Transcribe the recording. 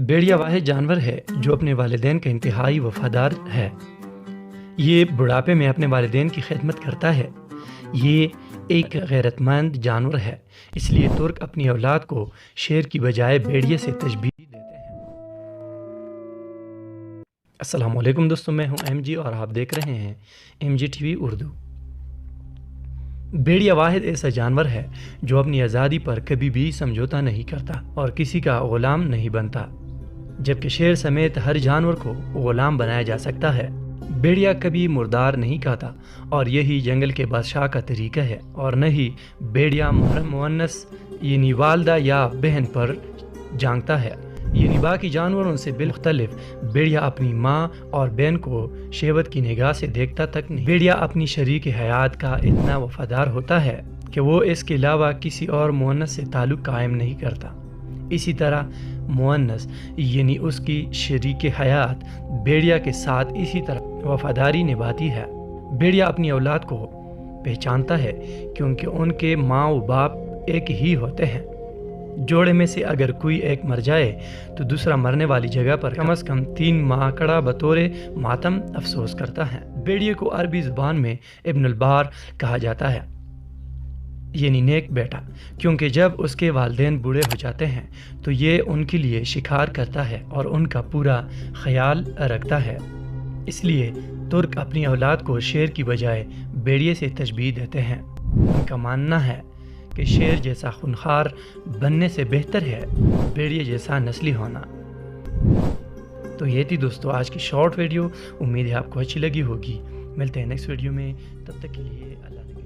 भेड़िया वाहिद जानवर है जो अपने वालिदैन का इंतहाई वफादार है। ये बुढ़ापे में अपने वालिदैन की खिदमत करता है। ये एक गैरतमंद जानवर है, इसलिए तुर्क अपनी औलाद को शेर की बजाय भेड़िए से तशबीह देते हैं। अस्सलामुअलैकुम दोस्तों, मैं हूं एमजी और आप देख रहे हैं एमजी टीवी उर्दू। भेड़िया वाहिद ऐसा जानवर है जो अपनी आज़ादी पर कभी भी समझौता नहीं करता और किसी का गुलाम नहीं बनता, जबकि शेर समेत हर जानवर को गुलाम बनाया जा सकता है। भेड़िया कभी मुर्दार नहीं खाता और यही जंगल के बादशाह का तरीका है। और न ही भेड़िया मुहर्रम मुअन्नस यानी वालदा या बहन पर जांगता है, यानी बाकी जानवरों से बिलमुख्तलिफ भेड़िया अपनी माँ और बहन को शेवत की निगाह से देखता तक नहीं। भेड़िया अपनी शरीक हयात का इतना वफादार होता है कि वो इसके अलावा किसी और मुअन्नस से ताल्लुक़ कायम नहीं करता। इसी तरह मुअन्नस यानी उसकी शरीक हयात भेड़िया के साथ इसी तरह वफादारी निभाती है। भेड़िया अपनी औलाद को पहचानता है क्योंकि उनके माँ व बाप एक ही होते हैं। जोड़े में से अगर कोई एक मर जाए तो दूसरा मरने वाली जगह पर कम से कम 3 माकड़ा बतौरे मातम अफसोस करता है। भेड़िए को अरबी ज़ुबान में इब्नुल बार कहा जाता है, यानी नेक बेटा, क्योंकि जब उसके वालिदैन बूढ़े हो जाते हैं तो ये उनके लिए शिकार करता है और उनका पूरा ख्याल रखता है। इसलिए तुर्क अपनी औलाद को शेर की बजाय भेड़िए से तशबीह देते हैं। उनका मानना है कि शेर जैसा खूनखार बनने से बेहतर है भेड़िए जैसा नस्ली होना। तो ये थी दोस्तों आज की शॉर्ट वीडियो। उम्मीद है आपको अच्छी लगी होगी। मिलते हैं नेक्स्ट वीडियो में, तब तक के लिए अल्लाह ने